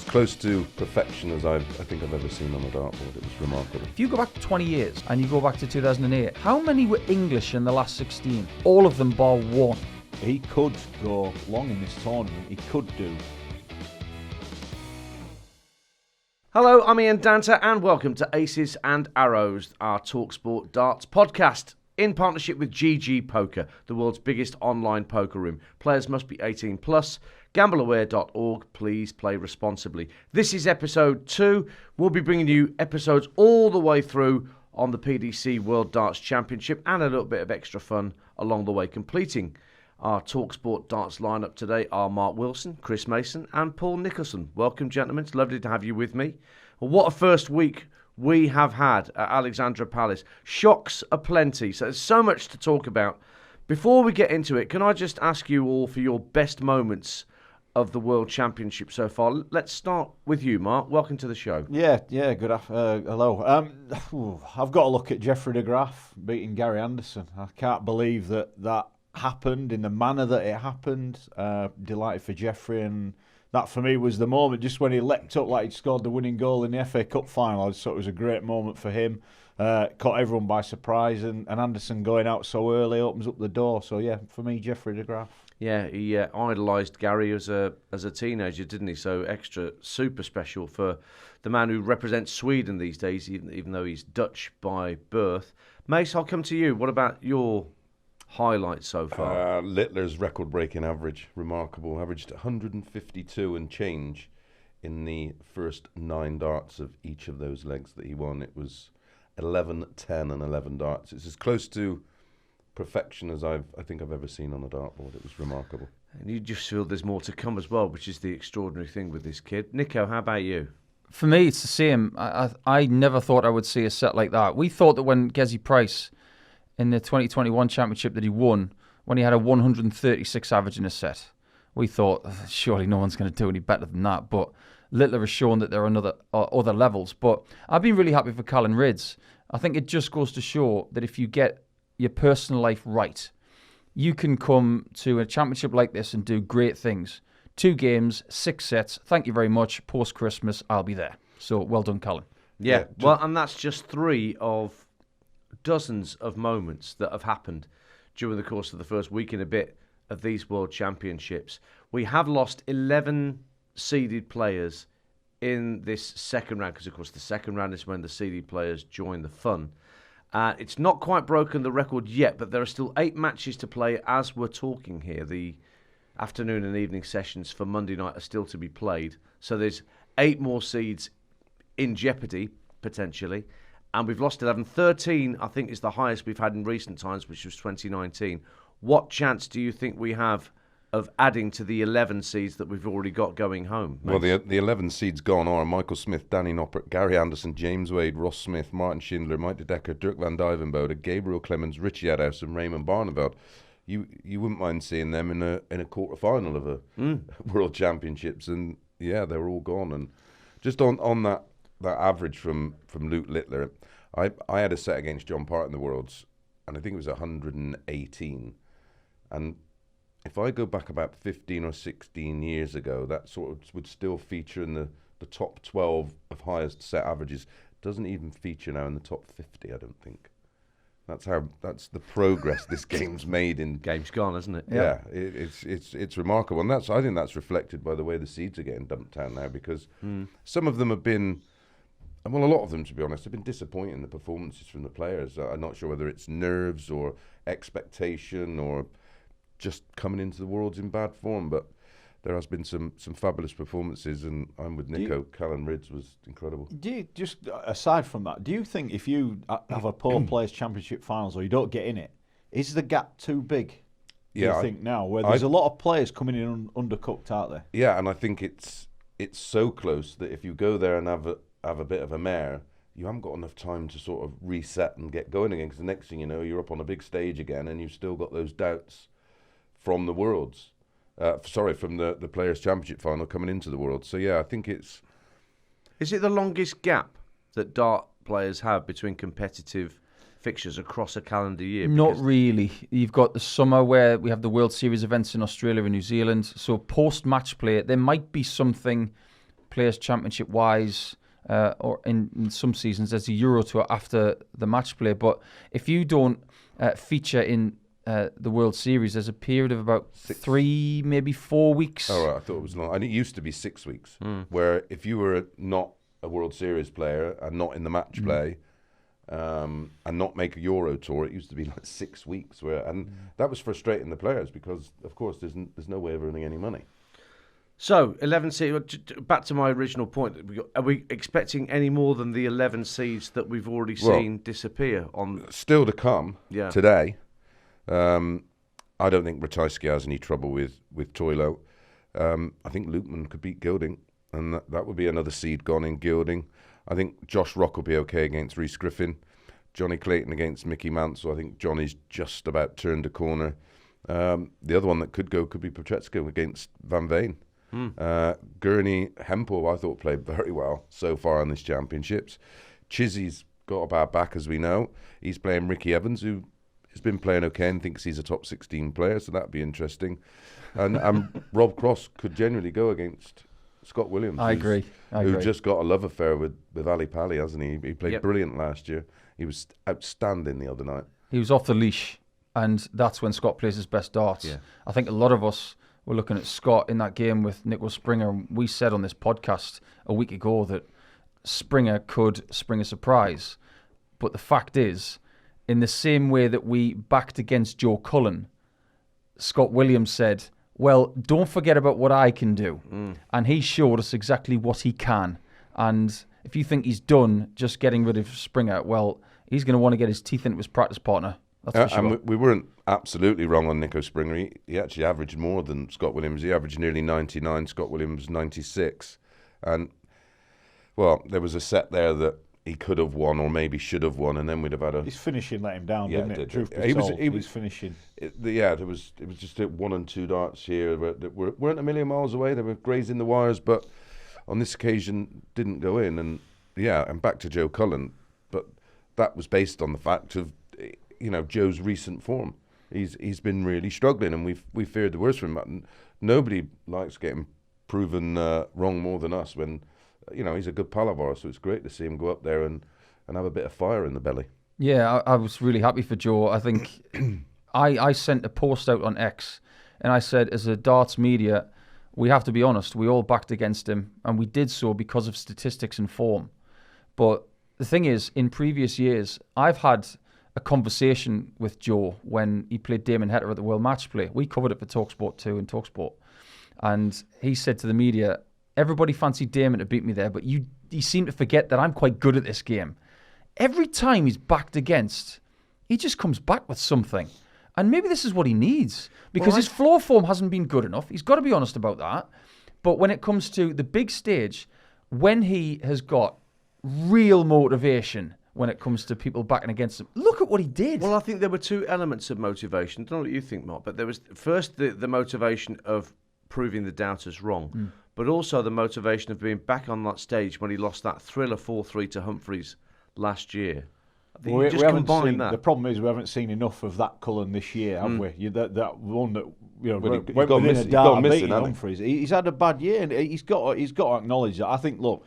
close to perfection as I think I've ever seen on a dartboard. It was remarkable. If you go back 20 years and you go back to 2008, how many were English in the last 16? All of them bar one. He could go long in this tournament. He could do. Hello, I'm Ian Danter and welcome to Aces and Arrows, our talkSPORT darts podcast. In partnership with GGPoker, the world's biggest online poker room. Players must be 18 plus. Gambleaware.org. Please play responsibly. This is episode 2. We'll be bringing you episodes all the way through on the PDC World Darts Championship and a little bit of extra fun along the way. Completing our talkSPORT darts lineup today are Mark Wilson, Chris Mason and Paul Nicholson. Welcome, gentlemen. It's lovely to have you with me. Well, what a first week we have had at Alexandra Palace. Shocks aplenty, so there's so much to talk about. Before we get into it, can I just ask you all for your best moments of the World Championship so far? Let's start with you, Mark. Welcome to the show. Yeah, good hello. I've got to look at Jeffrey de Graaf beating Gary Anderson. I can't believe that happened in the manner that it happened. Delighted for Jeffrey, and that for me was the moment, just when he leapt up like he'd scored the winning goal in the FA Cup final. I just thought it was a great moment for him. Caught everyone by surprise, and Anderson going out so early opens up the door. So yeah, for me, Jeffrey de Graaf. Yeah, he idolised Gary as a teenager, didn't he? So extra, super special for the man who represents Sweden these days, even though he's Dutch by birth. Mace, I'll come to you. What about your highlights so far? Littler's record-breaking average, remarkable. Averaged 152 and change in the first 9 darts of each of those legs that he won. It was 11, 10 and 11 darts. It's as close to perfection as I think I've ever seen on a dartboard. It was remarkable. And you just feel there's more to come as well, which is the extraordinary thing with this kid. Nico, how about you? For me, it's the same. I never thought I would see a set like that. We thought that when Gezi Price in the 2021 championship that he won, when he had a 136 average in a set, we thought, surely no one's going to do any better than that. But Littler has shown that there are other levels. But I've been really happy for Callan Rids. I think it just goes to show that if you get your personal life right, you can come to a championship like this and do great things. 2 games, 6 sets. Thank you very much. Post-Christmas, I'll be there. So well done, Callan. Yeah, well, and that's just 3 of dozens of moments that have happened during the course of the first week and a bit of these World Championships. We have lost 11 seeded players in this second round, because of course the second round is when the seeded players join the fun. It's not quite broken the record yet, but there are still 8 matches to play as we're talking here. The afternoon and evening sessions for Monday night are still to be played. So there's 8 more seeds in jeopardy, potentially. And we've lost 11. 13, I think, is the highest we've had in recent times, which was 2019. What chance do you think we have of adding to the 11 seeds that we've already got going home? Well, the 11 seeds gone are Michael Smith, Danny Noppert, Gary Anderson, James Wade, Ross Smith, Martin Schindler, Mike de Decker, Dirk van Dijvenbode, Gabriel Clemens, Richie Adhouse and Raymond Barneveld. You wouldn't mind seeing them in a quarter-final of a World Championships, and yeah, they were all gone. And just on that average from Luke Littler, I had a set against John Part in the Worlds, and I think it was 118. And if I go back about 15 or 16 years ago, that sort of would still feature in the top 12 of highest set averages. It doesn't even feature now in the top 50, I don't think. That's the progress this game's made in. Game's gone, isn't it? Yeah, it's remarkable, and I think that's reflected by the way the seeds are getting dumped down now, because some of them have been, well, a lot of them, to be honest, have been disappointing, the performances from the players. I'm not sure whether it's nerves or expectation or just coming into the Worlds in bad form, but there has been some fabulous performances, and I'm with Nico. Callan Rids was incredible. Do you, just aside from that, do you think if you have a poor players championship finals or you don't get in it, is the gap too big? Yeah, I think now, where there's a lot of players coming in undercooked, aren't there? Yeah, and I think it's so close that if you go there and have a bit of a mare, you haven't got enough time to sort of reset and get going again, because the next thing you know, you're up on a big stage again, and you've still got those doubts from the Worlds. From the Players' Championship final coming into the World. So, yeah, I think it's... Is it the longest gap that dart players have between competitive fixtures across a calendar year? Not really. You've got the summer where we have the World Series events in Australia and New Zealand. So post-match play, there might be something Players Championship wise, or in some seasons there's a Euro Tour after the match play. But if you don't feature in the World Series, there's a period of about 3, maybe 4 weeks. Oh, right, I thought it was long. And it used to be 6 weeks, where if you were not a World Series player and not in the match play, and not make a Euro Tour, it used to be like 6 weeks. That was frustrating the players because, of course, there's no way of earning any money. So, 11 seeds, back to my original point, are we expecting any more than the 11 seeds that we've already seen disappear? Still to come today. I don't think Ratajski has any trouble with Toilo. I think Lutman could beat Gilding, and that would be another seed gone in Gilding. I think Josh Rock will be okay against Rhys Griffin. Johnny Clayton against Mickey Mansell. I think Johnny's just about turned a corner. The other one that could be Petretsko against Van Veen. Gurney Hempel, I thought, played very well so far in this championships. Chizzy's got a bad back, as we know. He's playing Ricky Evans, who has been playing okay and thinks he's a top 16 player, so that'd be interesting. And Rob Cross could genuinely go against Scott Williams. I agree. Who just got a love affair with Ali Pali, hasn't he? He played brilliant last year. He was outstanding the other night. He was off the leash, and that's when Scott plays his best darts. Yeah. I think a lot of us were looking at Scott in that game with Nicholas Springer. We said on this podcast a week ago that Springer could spring a surprise. But the fact is, in the same way that we backed against Joe Cullen, Scott Williams said, well, don't forget about what I can do. And he showed us exactly what he can. And if you think he's done just getting rid of Springer, well, he's going to want to get his teeth into his practice partner. That's for sure. And we weren't absolutely wrong on Nico Springer. He actually averaged more than Scott Williams. He averaged nearly 99, Scott Williams 96. And, well, there was a set there that he could have won or maybe should have won, and then we'd have had a... His finishing let him down, didn't it? Truth be told, he was finishing. It was just 1 and 2 darts here that weren't a million miles away. They were grazing the wires, but on this occasion didn't go in. And back to Joe Cullen, but that was based on the fact of, Joe's recent form. He's been really struggling, and we feared the worst for him. And nobody likes getting proven wrong more than us when... he's a good pal of ours, so it's great to see him go up there and have a bit of fire in the belly. Yeah, I was really happy for Joe. I think I sent a post out on X, and I said, as a darts media, we have to be honest, we all backed against him, and we did so because of statistics and form. But the thing is, in previous years, I've had a conversation with Joe when he played Damon Hetter at the World Match Play. We covered it for talkSPORT 2 and talkSPORT. And he said to the media, everybody fancied Damon to beat me there, but you seem to forget that I'm quite good at this game. Every time he's backed against, he just comes back with something. And maybe this is what he needs, because his floor form hasn't been good enough. He's got to be honest about that. But when it comes to the big stage, when he has got real motivation when it comes to people backing against him, look at what he did. Well, I think there were 2 elements of motivation. I don't know what you think, Mark, but there was first the motivation of proving the doubters wrong, but also the motivation of being back on that stage when he lost that thriller 4-3 to Humphreys last year. I think you just combine that. The problem is we haven't seen enough of that Cullen this year, have we? That one that went gone within missing, a dart missing, beating Humphreys. He's had a bad year, and he's got to acknowledge that. I think, look,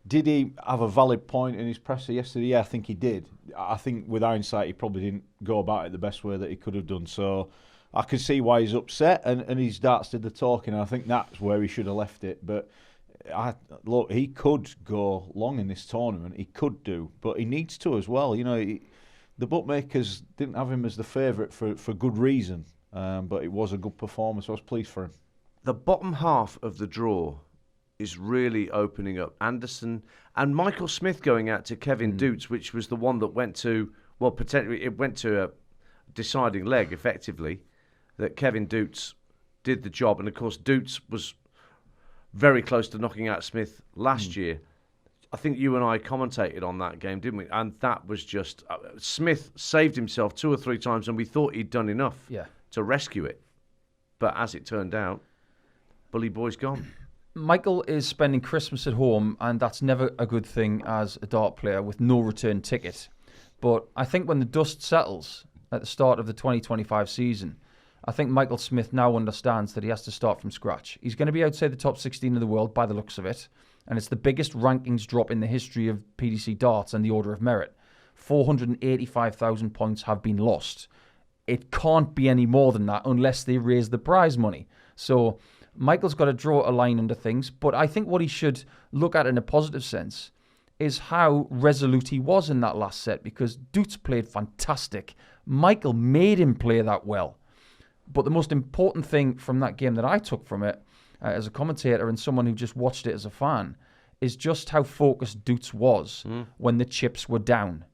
did he have a valid point in his presser yesterday? Yeah, I think he did. I think with hindsight, he probably didn't go about it the best way that he could have done. So I can see why he's upset, and his darts did the talking. And I think that's where he should have left it. But look, he could go long in this tournament. He could do, but he needs to as well. The bookmakers didn't have him as the favourite for good reason. But it was a good performance. I was pleased for him. The bottom half of the draw is really opening up. Anderson and Michael Smith going out to Kevin Doots, which was the one that went to, well, potentially it went to a deciding leg, effectively, that Kevin Doots did the job. And, of course, Doots was very close to knocking out Smith last year. I think you and I commentated on that game, didn't we? And that was just... Smith saved himself 2 or 3 times, and we thought he'd done enough to rescue it. But as it turned out, Bully Boy's gone. Michael is spending Christmas at home, and that's never a good thing as a dart player with no return ticket. But I think when the dust settles at the start of the 2025 season, I think Michael Smith now understands that he has to start from scratch. He's going to be outside the top 16 of the world by the looks of it. and it's the biggest rankings drop in the history of PDC darts and the Order of Merit. 485,000 points have been lost. It can't be any more than that unless they raise the prize money. So Michael's got to draw a line under things, but I think what he should look at in a positive sense is how resolute he was in that last set, because Dutz played fantastic. Michael made him play that well. But the most important thing from that game that I took from it, as a commentator and someone who just watched it as a fan, is just how focused Dutz was when the chips were down.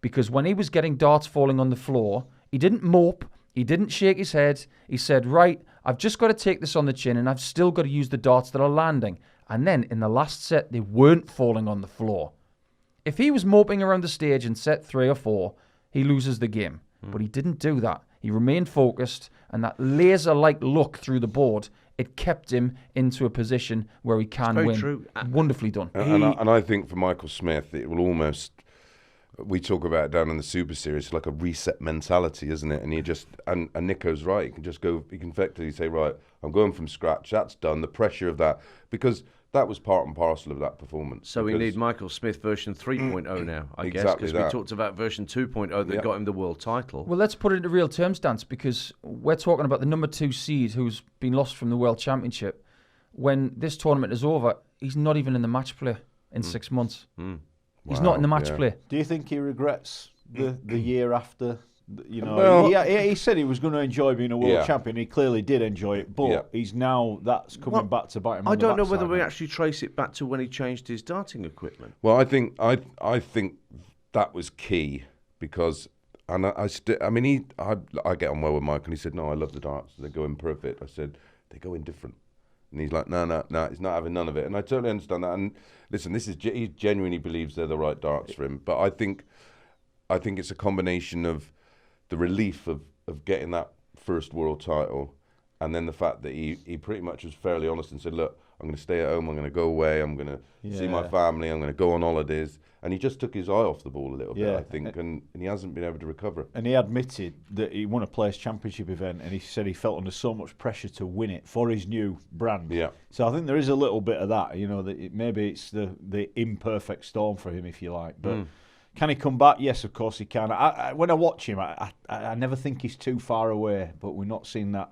Because when he was getting darts falling on the floor, he didn't mope, he didn't shake his head. He said, right, I've just got to take this on the chin and I've still got to use the darts that are landing. And then in the last set, they weren't falling on the floor. If he was moping around the stage in set 3 or 4, he loses the game. But he didn't do that. He remained focused, and that laser-like look through the board, it kept him into a position where he can win. True. Wonderfully done. And I think for Michael Smith, it will almost, we talk about it down in the Super Series, like a reset mentality, isn't it? And he just, and Nico's right, he can just go, he can effectively say, right, I'm going from scratch, that's done, the pressure of that, because that was part and parcel of that performance. So we need Michael Smith version 3.0 now, I guess, Exactly because we talked about version 2.0 that got him the world title. Well, let's put it into real terms, Dance, because we're talking about the number 2 seed who's been lost from the World Championship. When this tournament is over, he's not even in the match play in 6 months. He's not in the match play. Do you think he regrets the year after? You know, Well, he said he was going to enjoy being a world champion. He clearly did enjoy it, but he's now that's coming back to bite him. I don't know whether we actually trace it back to when he changed his darting equipment. Well, I think that was key, because, and I get on well with Mike, and he said, no, I love the darts, they go in perfect. I said, they go in different. And he's like, no, he's not having none of it. And I totally understand that. And listen, he genuinely believes they're the right darts for him. But I think it's a combination of the relief of getting that first world title, and then the fact that he pretty much was fairly honest and said, look, I'm going to stay at home, I'm going to go away, I'm going to see my family, I'm going to go on holidays. And he just took his eye off the ball a little bit, I think, and he hasn't been able to recover. And he admitted that he won a Players' Championship event, and he said he felt under so much pressure to win it for his new brand. Yeah. So I think there is a little bit of that, you know, that maybe it's the imperfect storm for him, if you like. But can he come back? Yes, of course he can. When I watch him, I never think he's too far away, but we're not seeing that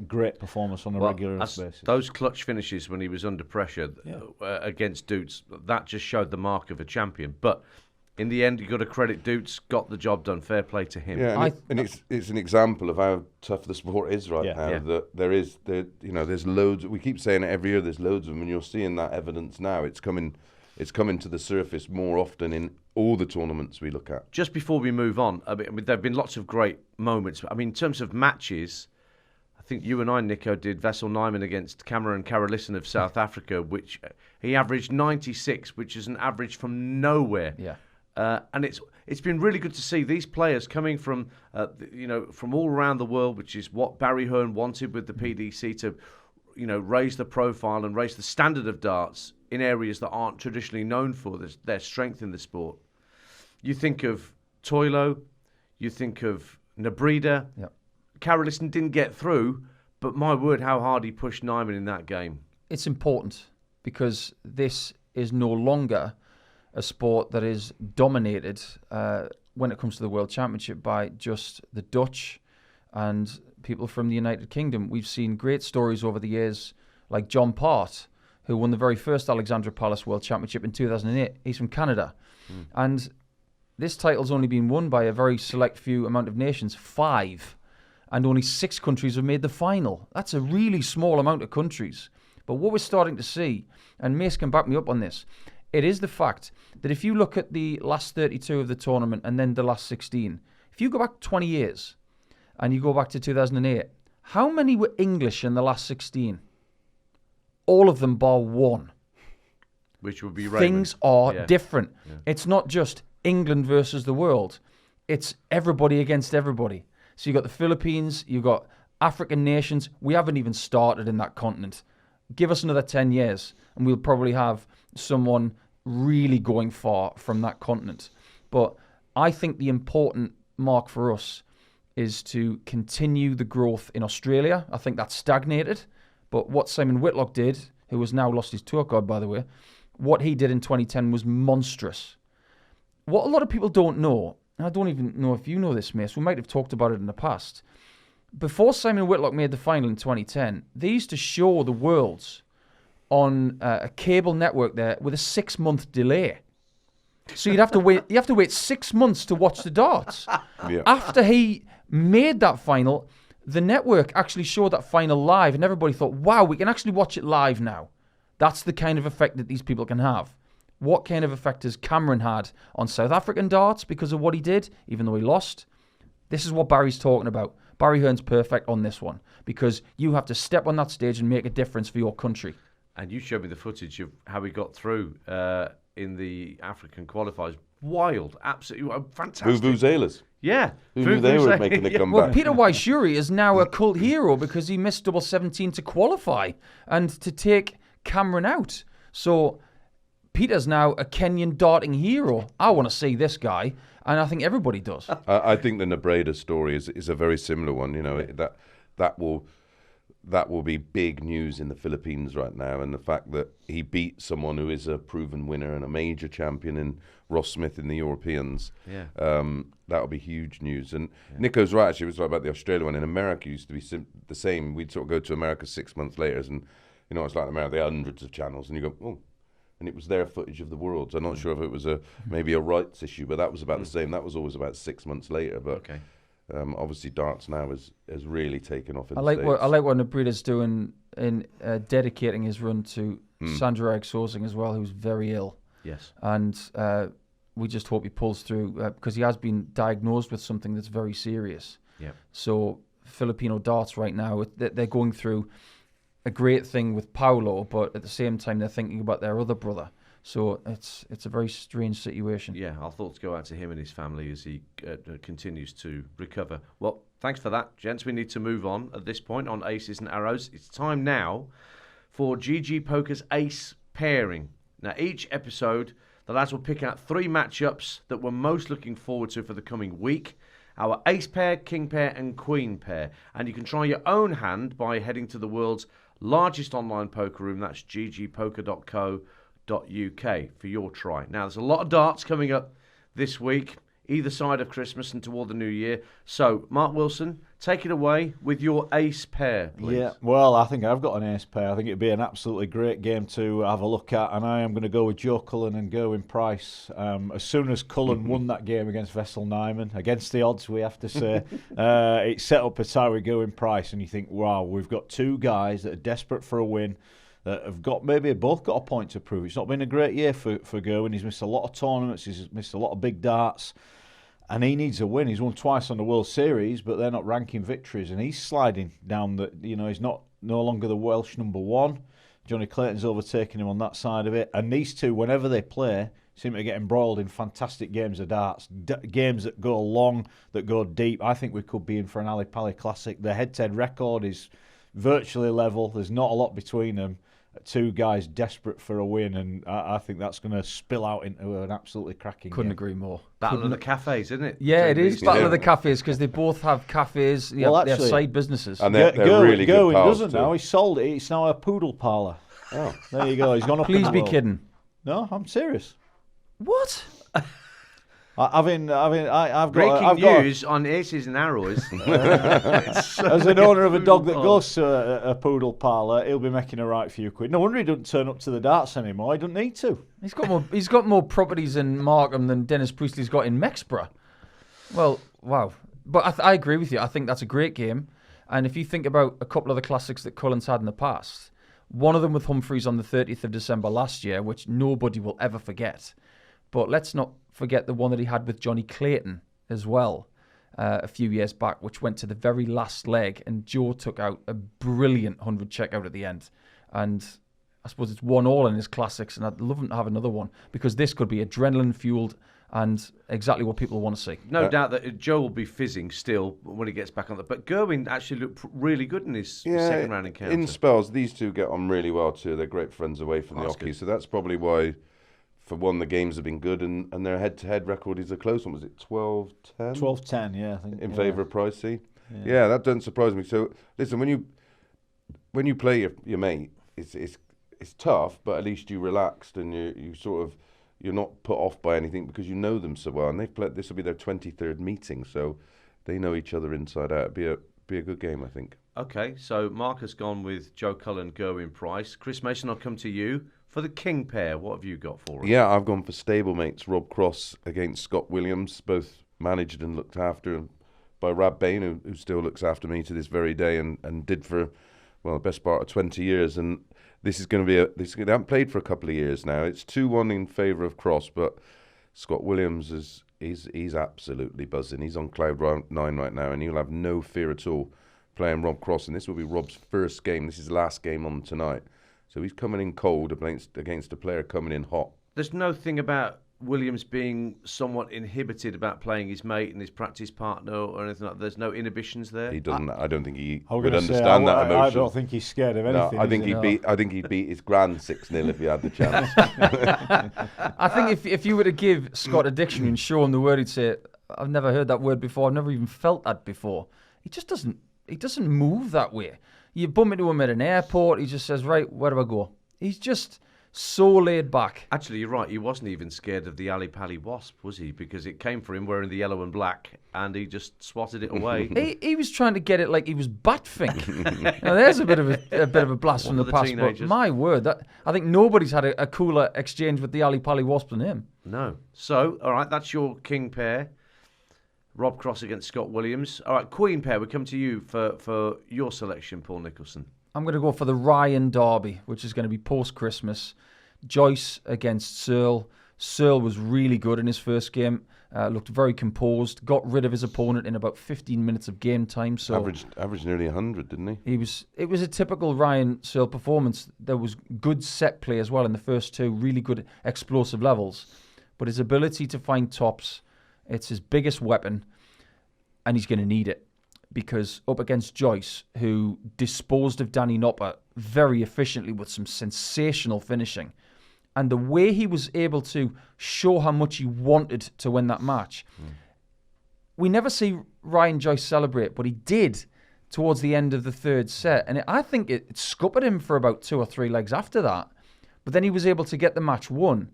great performance on a regular basis. Those clutch finishes when he was under pressure against Dutz, that just showed the mark of a champion. But in the end, you've got to credit Dutz, got the job done. Fair play to him. Yeah, and it's an example of how tough the sport is now. Yeah. That there's loads. We keep saying it every year. There's loads of them, and you're seeing that evidence now. It's coming to the surface more often in all the tournaments we look at. Just before we move on, I mean, there have been lots of great moments. I mean, in terms of matches, I think you and I, Nico, did Vessel Nyman against Cameron Carolissen of South Africa, which he averaged 96, which is an average from nowhere. Yeah. And it's been really good to see these players coming from from all around the world, which is what Barry Hearn wanted with the PDC to, raise the profile and raise the standard of darts in areas that aren't traditionally known for their strength in the sport. You think of Toilo, you think of Nabrida. Yep. Carolissen didn't get through, but my word, how hard he pushed Nyman in that game. It's important because this is no longer a sport that is dominated when it comes to the World Championship by just the Dutch and people from the United Kingdom. We've seen great stories over the years, like John Part, who won the very first Alexandra Palace World Championship in 2008. He's from Canada. And this title's only been won by a very select few amount of nations, 5. And only 6 countries have made the final. That's a really small amount of countries. But what we're starting to see, and Mace can back me up on this, it is the fact that if you look at the last 32 of the tournament and then the last 16, if you go back 20 years and you go back to 2008, how many were English in the last 16? All of them bar 1. Which would be Raymond. Things are different. Yeah. It's not just England versus the world. It's everybody against everybody. So you've got the Philippines, you've got African nations. We haven't even started in that continent. Give us another 10 years and we'll probably have someone really going far from that continent. But I think the important mark for us is to continue the growth in Australia. I think that's stagnated. But what Simon Whitlock did who has now lost his tour card, by the way, what he did in 2010 was monstrous. What a lot of people don't know, and I don't even know if you know this, Mace, we might have talked about it in the past. Before Simon Whitlock made the final in 2010, they used to show the Worlds on a cable network there with a 6-month delay. So you'd have to wait. You have to wait 6 months to watch the darts. Yeah. After he made that final, the network actually showed that final live, and everybody thought, "Wow, we can actually watch it live now." That's the kind of effect that these people can have. What kind of effect has Cameron had on South African darts because of what he did, even though he lost? This is what Barry's talking about. Barry Hearn's perfect on this one because you have to step on that stage and make a difference for your country. And you showed me the footage of how he got through in the African qualifiers. Wild, absolutely fantastic. Vuvuzelas. Yeah. Who knew they were making a comeback? Well, Peter Waishuri is now a cult hero because he missed double 17 to qualify and to take Cameron out. So Peter's now a Kenyan darting hero. I want to see this guy, and I think everybody does. I think the Nebreda story is a very similar one. You know, that will be big news in the Philippines right now, and the fact that he beat someone who is a proven winner and a major champion in Ross Smith in the Europeans. Yeah. That'll be huge news. And Nico's right, actually, he was right about the Australia one. In America, it used to be the same. We'd sort of go to America 6 months later, and you know, it's like in America, there are hundreds of channels, and you go, oh. And it was their footage of the Worlds. I'm not sure if it was maybe a rights issue, but that was about the same. That was always about 6 months later. But obviously, darts now has really taken off in the States. I like what Nebreda's doing in dedicating his run to Sandra Egg-Sosing as well, who's very ill. Yes. And we just hope he pulls through because he has been diagnosed with something that's very serious. Yeah. So Filipino darts right now, they're going through a great thing with Paulo, but at the same time they're thinking about their other brother. So it's a very strange situation. Yeah, our thoughts go out to him and his family as he continues to recover. Well, thanks for that, gents. We need to move on at this point on Aces and Arrows. It's time now for GGPoker's Ace Pairing. Now, each episode, the lads will pick out 3 matchups that we're most looking forward to for the coming week. Our ace pair, king pair, and queen pair. And you can try your own hand by heading to the world's largest online poker room. That's ggpoker.co.uk for your try. Now, there's a lot of darts coming up this week, either side of Christmas and toward the new year. So, Mark Wilson, take it away with your ace pair, please. Yeah, well, I think I've got an ace pair. I think it'd be an absolutely great game to have a look at, and I am going to go with Joe Cullen and Gerwyn Price. As soon as Cullen won that game against Vessel Nyman, against the odds, we have to say, it set up a tie with Gerwyn Price, and you think, wow, we've got 2 guys that are desperate for a win, that have got maybe both got a point to prove. It's not been a great year for Gerwyn. He's missed a lot of tournaments. He's missed a lot of big darts. And he needs a win. He's won twice on the World Series, but they're not ranking victories. And he's sliding down he's no longer the Welsh number 1. Johnny Clayton's overtaking him on that side of it. And these two, whenever they play, seem to get embroiled in fantastic games of darts. Games that go long, that go deep. I think we could be in for an Ali Pali Classic. The head-to-head record is virtually level. There's not a lot between them. 2 guys desperate for a win, and I think that's going to spill out into an absolutely cracking Couldn't game. agree more. Battle of the cafes, isn't it? Yeah, it is. Battle Yeah. of the cafes because they both have cafes. They have side businesses. And they're really good Gerwyn pals doesn't too. now. He sold it. It's now a poodle parlour. Oh. There you go. He's gone up. Please in the be world. kidding. No, I'm serious. What? I've got Breaking news on Aces and Arrows. as an owner of a dog that goes to a poodle parlour, he'll be making a right few quid. No wonder he doesn't turn up to the darts anymore. He doesn't need to. He's got more properties in Markham than Dennis Priestley's got in Mexborough. Well, wow. But I agree with you. I think that's a great game. And if you think about a couple of the classics that Cullen's had in the past, one of them with Humphreys on the 30th of December last year, which nobody will ever forget. But let's not forget the one that he had with Johnny Clayton as well a few years back, which went to the very last leg, and Joe took out a brilliant 100 checkout at the end. And I suppose it's 1-1 in his classics, and I'd love him to have another one because this could be adrenaline-fueled and exactly what people want to see. No doubt that Joe will be fizzing still when he gets back on the... But Gerwyn actually looked really good in his second round encounter. In spells, these two get on really well too. They're great friends away from the That's hockey, good. so that's probably why... For one, the games have been good, and their head-to-head record is a close one. Was it 12-10? 12-10, yeah, I think. In favour of Pricey. Yeah, that doesn't surprise me. So, listen, when you play your mate, it's tough, but at least you relaxed and you sort of you're not put off by anything because you know them so well. And they've played. This will be their 23rd meeting, so they know each other inside out. It'd be a good game, I think. Okay, so Mark has gone with Joe Cullen, Gerwin Price. Chris Mason, I'll come to you for the king pair. What have you got for us? Yeah, I've gone for stablemates. Rob Cross against Scott Williams, both managed and looked after by Rab Bain, who still looks after me to this very day, and did for the best part of 20 years. And this is going to be they haven't played for a couple of years now. It's 2-1 in favour of Cross, but Scott Williams he's absolutely buzzing. He's on cloud 9 right now, and he'll have no fear at all playing Rob Cross. And this will be Rob's first game. This is his last game on tonight. So he's coming in cold against a player coming in hot. There's no thing about Williams being somewhat inhibited about playing his mate and his practice partner or anything like that. There's no inhibitions there. He doesn't. I don't think he would would understand that emotion. I don't think he's scared of anything. No, I think he'd beat his grand 6-0 if he had the chance. I think if you were to give Scott a dictionary and show him the word, he'd say, "I've never heard that word before. I've never even felt that before." He just doesn't. He doesn't move that way. You bump into him at an airport, he just says, "Right, where do I go?" He's just so laid back. Actually, you're right. He wasn't even scared of the Ali Pali Wasp, was he? Because it came for him wearing the yellow and black, and he just swatted it away. He was trying to get it like he was Batfink. Now, there's a bit of a blast from the past. But my word, I think nobody's had a cooler exchange with the Ali Pali Wasp than him. No. So, all right, that's your king pair. Rob Cross against Scott Williams. All right, queen pair. We come to you for your selection, Paul Nicholson. I'm going to go for the Ryan Derby, which is going to be post-Christmas. Joyce against Searle. Searle was really good in his first game. Looked very composed. Got rid of his opponent in about 15 minutes of game time. So averaged nearly 100, didn't he? It was a typical Ryan Searle performance. There was good set play as well in the first two. Really good explosive levels. But his ability to find tops, it's his biggest weapon, and he's going to need it. Because up against Joyce, who disposed of Danny Nopper very efficiently with some sensational finishing, and the way he was able to show how much he wanted to win that match. We never see Ryan Joyce celebrate, but he did towards the end of the third set. And I think it scuppered him for about 2 or 3 legs after that. But then he was able to get the match won.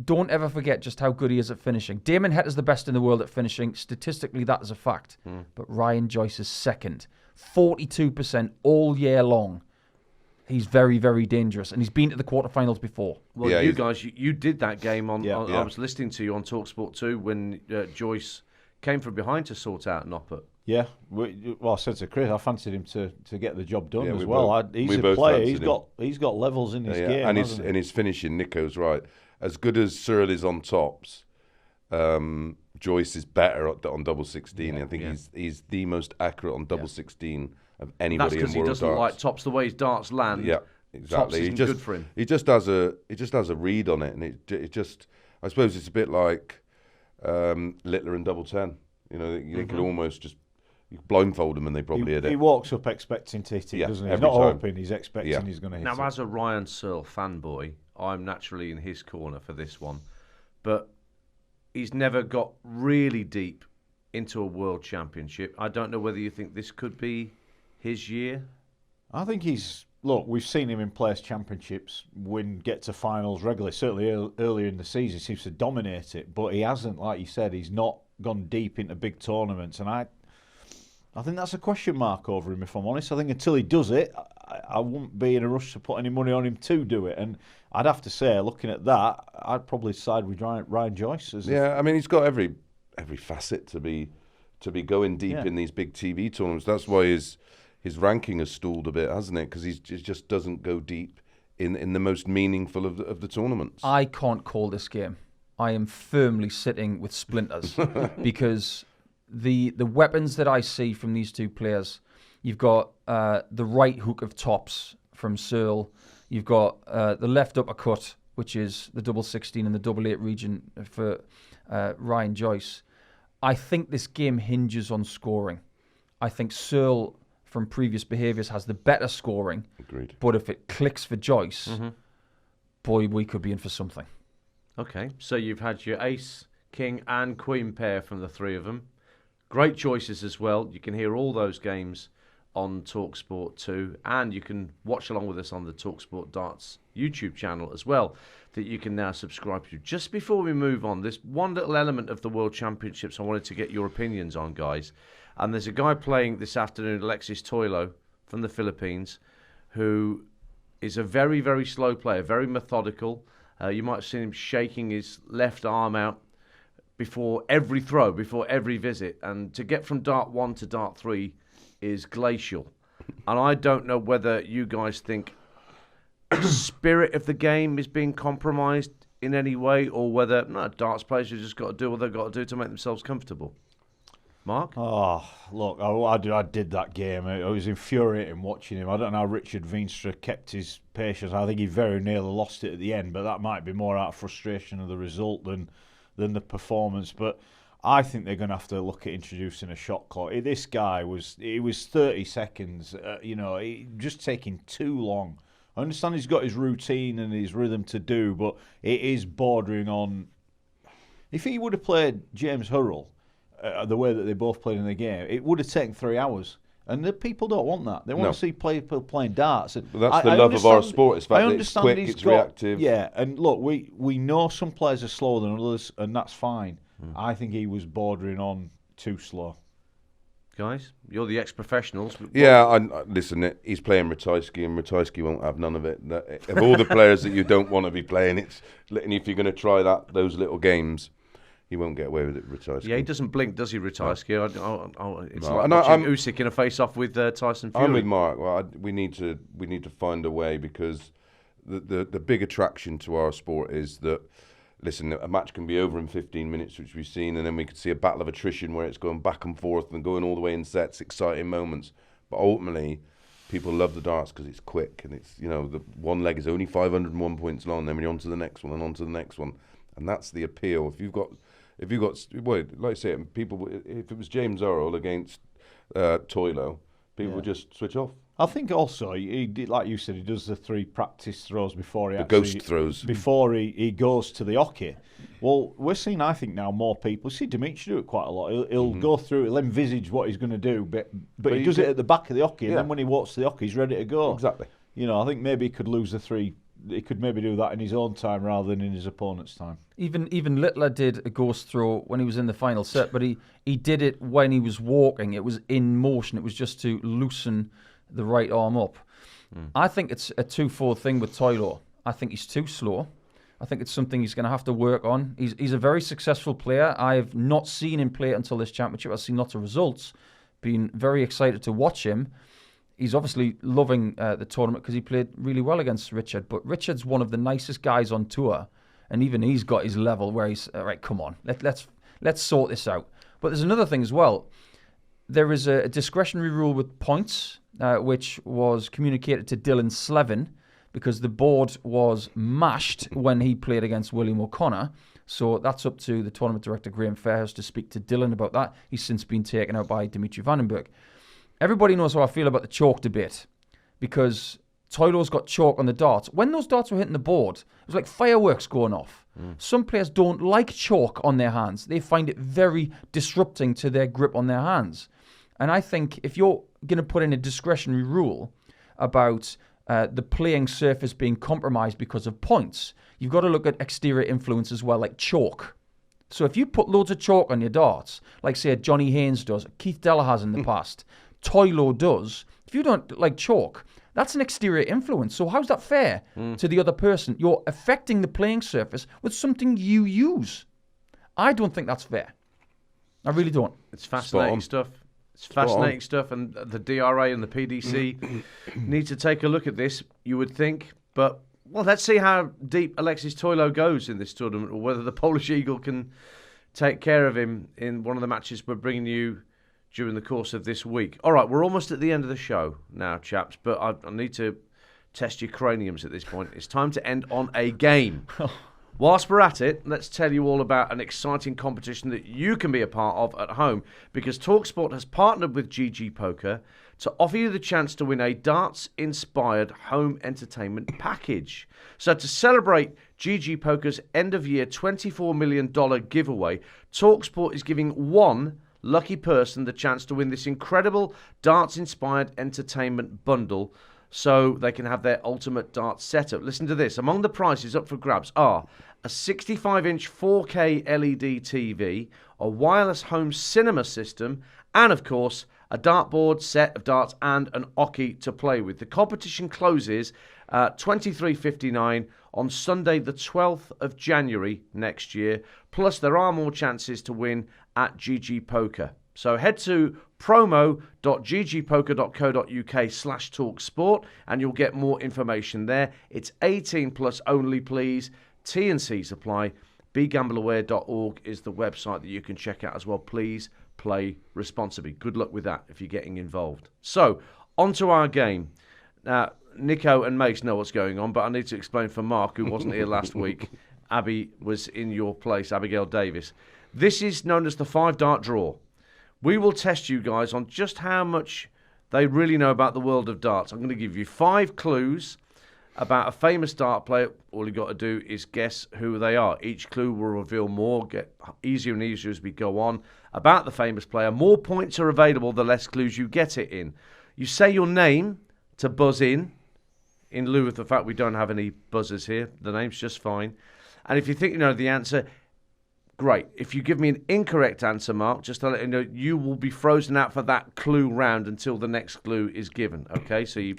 Don't ever forget just how good he is at finishing. Damon Hetter's the best in the world at finishing. Statistically, that is a fact. But Ryan Joyce is second. 42% all year long. He's very, very dangerous. And he's been to the quarterfinals before. Well, yeah, you guys, you did that game on... Yeah. I was listening to you on talkSPORT 2 when Joyce came from behind to sort out Nopper. Yeah, well, I said to Chris, I fancied him to get the job done as we well. both- He's we a both player. fancied He's got levels in his game, and hasn't he? and his finishing. Nico's right. As good as Searle is on tops, Joyce is better on double 16. I think he's the most accurate on double 16 of anybody in That's because world he doesn't darts. like tops the way his darts land. Yeah, Tops exactly. isn't good for him. He just has a read on it, and it just I suppose it's a bit like Littler and double 10. You know, they can almost just you blindfold them and they probably hit it. He walks up expecting to hit it, doesn't he? He's every not time. hoping, he's expecting he's going to hit it. Now, as a Ryan Searle fanboy, I'm naturally in his corner for this one. But he's never got really deep into a world championship. I don't know whether you think this could be his year. I think look, we've seen him in players' championships get to finals regularly. Certainly earlier in the season, he seems to dominate it. But he hasn't, like you said, he's not gone deep into big tournaments. And I think that's a question mark over him, if I'm honest. I think until he does it, I wouldn't be in a rush to put any money on him to do it. And I'd have to say, looking at that, I'd probably side with Ryan Joyce. I mean, he's got every facet to be going deep in these big TV tournaments. That's why his ranking has stalled a bit, hasn't it? Because he just doesn't go deep in the most meaningful of the tournaments. I can't call this game. I am firmly sitting with splinters because the weapons that I see from these two players, you've got the right hook of tops from Searle. You've got the left uppercut, which is the double 16 and the double 8 region for Ryan Joyce. I think this game hinges on scoring. I think Searle, from previous behaviours, has the better scoring. Agreed. But if it clicks for Joyce, boy, we could be in for something. Okay, so you've had your ace, king and queen pair from the three of them. Great choices as well. You can hear all those games on talkSPORT 2, and you can watch along with us on the talkSPORT Darts YouTube channel as well, that you can now subscribe to. Just before we move on, there's one little element of the World Championships I wanted to get your opinions on, guys. And there's a guy playing this afternoon, Alexis Toilo from the Philippines, who is a very, very slow player, very methodical. You might have seen him shaking his left arm out before every throw, before every visit. And to get from Dart 1 to Dart 3 is glacial. And I don't know whether you guys think the spirit of the game is being compromised in any way, or whether darts players have just got to do what they've got to do to make themselves comfortable. Mark? Oh, look, I did that game. It was infuriating watching him. I don't know how Richard Veenstra kept his patience. I think he very nearly lost it at the end, but that might be more out of frustration of the result than the performance. But I think they're going to have to look at introducing a shot clock. This guy was 30 seconds, just taking too long. I understand he's got his routine and his rhythm to do, but it is bordering on... If he would have played James Hurrell the way that they both played in the game, it would have taken 3 hours. And the people don't want that. They want to see people playing darts. And well, that's the love of our sport. It's fact that it's quick, it's reactive. Yeah, and look, we know some players are slower than others, and that's fine. I think he was bordering on too slow. Guys, you're the ex-professionals. Yeah, listen, he's playing Ratajski, and Ratajski won't have none of it. Of all the players that you don't want to be playing, and if you're going to try those little games, you won't get away with it, Ratajski. Yeah, he doesn't blink, does he, Ratajski? It's No. like watching Usyk in a face-off with Tyson Fury. I'm with Mark. Well, we need to find a way, because the big attraction to our sport is that, listen, a match can be over in 15 minutes, which we've seen, and then we could see a battle of attrition where it's going back and forth and going all the way in sets, exciting moments. But ultimately, people love the darts because it's quick, and it's, the one leg is only 501 points long, then we're on to the next one and on to the next one, and that's the appeal. If you've got, well, like I say, people, if it was James Earl against Toilo, people would just switch off. I think also, he did, like you said, he does the 3 practice throws before he ghost throws. Before he goes to the hockey. Well, we're seeing, I think, now more people. See Dimitri do it quite a lot. He'll go through, he'll envisage what he's going to do, but he does it at the back of the hockey, and then when he walks to the hockey, he's ready to go. Exactly. I think maybe he could lose the 3. He could maybe do that in his own time rather than in his opponent's time. Even Littler did a ghost throw when he was in the final set, but he did it when he was walking. It was in motion. It was just to loosen the right arm up. I think it's a twofold thing with Toilo. I think he's too slow. I think it's something he's going to have to work on. He's a very successful player. I have not seen him play until this championship. I've seen lots of results. Been very excited to watch him. He's obviously loving the tournament because he played really well against Richard. But Richard's one of the nicest guys on tour, and even he's got his level where he's right. Come on, let's sort this out. But there's another thing as well. There is a discretionary rule with points, which was communicated to Dylan Slevin because the board was mashed when he played against William O'Connor. So that's up to the tournament director, Graham Fairhouse, to speak to Dylan about that. He's since been taken out by Dimitri Vandenberg. Everybody knows how I feel about the chalk debate because Toilo's got chalk on the darts. When those darts were hitting the board, it was like fireworks going off. Some players don't like chalk on their hands. They find it very disrupting to their grip on their hands. And I think if you're going to put in a discretionary rule about the playing surface being compromised because of points, you've got to look at exterior influence as well, like chalk. So if you put loads of chalk on your darts, like say Johnny Haynes does, Keith Della has in the past, Toilo does, if you don't like chalk, that's an exterior influence. So how's that fair to the other person? You're affecting the playing surface with something you use. I don't think that's fair. I really don't. It's fascinating stuff. It's fascinating stuff, and the DRA and the PDC need to take a look at this, you would think. But, well, let's see how deep Alexis Toilo goes in this tournament, or whether the Polish Eagle can take care of him in one of the matches we're bringing you during the course of this week. All right, we're almost at the end of the show now, chaps, but I need to test your craniums at this point. It's time to end on a game. Whilst we're at it, let's tell you all about an exciting competition that you can be a part of at home, because talkSPORT has partnered with GGPoker to offer you the chance to win a darts-inspired home entertainment package. So to celebrate GGPoker's end-of-year $24 million giveaway, talkSPORT is giving one lucky person the chance to win this incredible darts-inspired entertainment bundle so they can have their ultimate darts setup. Listen to this. Among the prizes up for grabs are a 65-inch 4K LED TV, a wireless home cinema system, and, of course, a dartboard, set of darts, and an oche to play with. The competition closes at $23.59 on Sunday, the 12th of January next year. Plus, there are more chances to win at GGPoker. So head to promo.ggpoker.co.uk/talksport and you'll get more information there. It's 18 plus only, please. T&Cs apply. BeGambleAware.org is the website that you can check out as well. Please play responsibly. Good luck with that if you're getting involved. So, on to our game. Now, Nico and Mace know what's going on, but I need to explain for Mark, who wasn't here last week. Abby was in your place, Abigail Davis. This is known as the 5-dart draw. We will test you guys on just how much they really know about the world of darts. I'm going to give you 5 clues about a famous dart player. All you've got to do is guess who they are. Each clue will reveal more, get easier and easier as we go on, about the famous player. More points are available the less clues you get it in. You say your name to buzz in lieu of the fact we don't have any buzzers here. The name's just fine. And if you think you know the answer, great. If you give me an incorrect answer, Mark, just to let you know, you will be frozen out for that clue round until the next clue is given. Okay, so you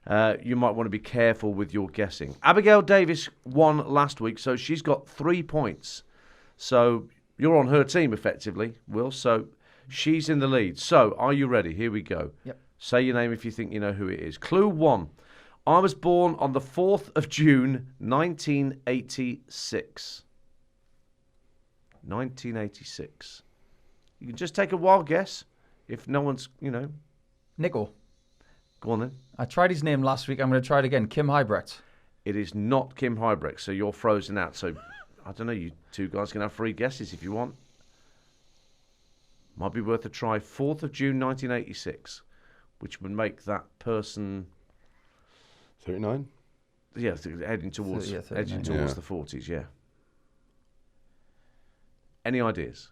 might want to be careful with your guessing. Abigail Davis won last week, so she's got 3 points. So you're on her team, effectively, Will. So she's in the lead. So are you ready? Here we go. Yep. Say your name if you think you know who it is. Clue 1. I was born on the 4th of June, 1986. 1986. You can just take a wild guess if no one's, Nickel. Go on then. I tried his name last week. I'm going to try it again. Kim Hybrecht. It is not Kim Hybrecht, so you're frozen out. So, I don't know, you two guys can have 3 guesses if you want. Might be worth a try. 4th of June, 1986, which would make that person... 39? Yeah, heading towards the 40s, yeah. Any ideas?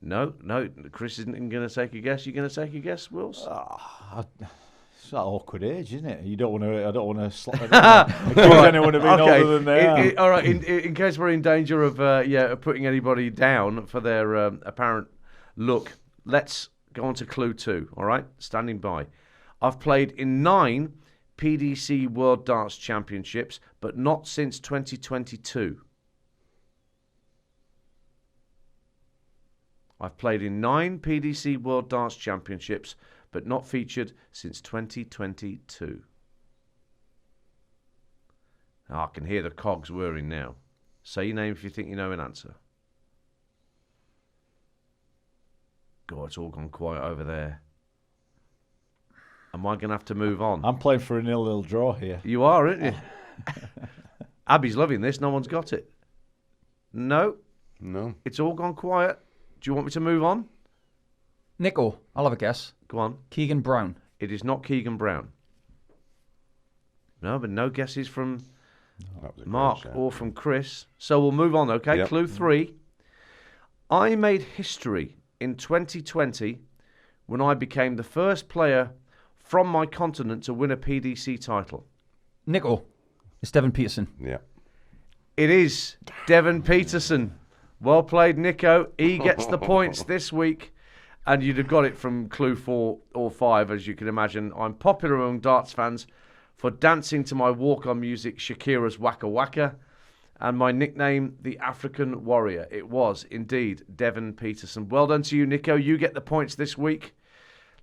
No. Chris isn't going to take a guess. You going to take a guess, Wills? It's that awkward age, isn't it? You don't want to. I don't want to accuse anyone of being older than they are. All right. In case we're in danger of putting anybody down for their apparent look, let's go on to clue 2. All right, standing by. I've played in 9 PDC World Darts Championships, but not since 2022. I've played in 9 PDC World Darts Championships, but not featured since 2022. Oh, I can hear the cogs whirring now. Say your name if you think you know an answer. God, it's all gone quiet over there. Am I going to have to move on? I'm playing for a 0-0 draw here. You are, aren't you? Abby's loving this. No one's got it. No. It's all gone quiet. Do you want me to move on? Nickel. I'll have a guess. Go on. Keegan Brown. It is not Keegan Brown. No, but no guesses from Mark or from Chris. So we'll move on, okay? Yep. Clue 3. I made history in 2020 when I became the first player from my continent to win a PDC title. Nickel. It's Devon Peterson. Yeah. It is Devon Peterson. Well played, Nico. He gets the points this week. And you'd have got it from clue 4 or 5, as you can imagine. I'm popular among darts fans for dancing to my walk-on music, Shakira's Waka Waka, and my nickname, the African Warrior. It was indeed Devon Peterson. Well done to you, Nico. You get the points this week.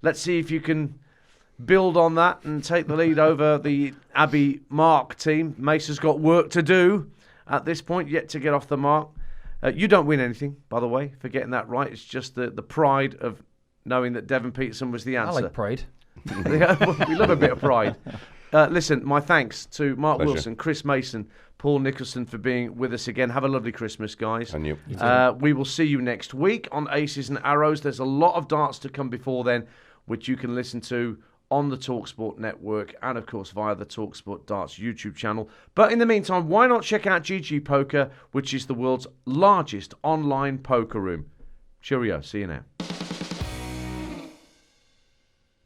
Let's see if you can build on that and take the lead over the Abbey Mark team. Mason's got work to do at this point, yet to get off the mark. You don't win anything, by the way, for getting that right. It's just the pride of knowing that Devon Peterson was the answer. I like pride. We love a bit of pride. Listen, my thanks to Mark Pleasure. Wilson, Chris Mason, Paul Nicholson for being with us again. Have a lovely Christmas, guys. And you. We will see you next week on Aces and Arrows. There's a lot of darts to come before then, which you can listen to on the talkSPORT network and, of course, via the talkSPORT Darts YouTube channel. But in the meantime, why not check out GGPoker, which is the world's largest online poker room. Cheerio. See you now.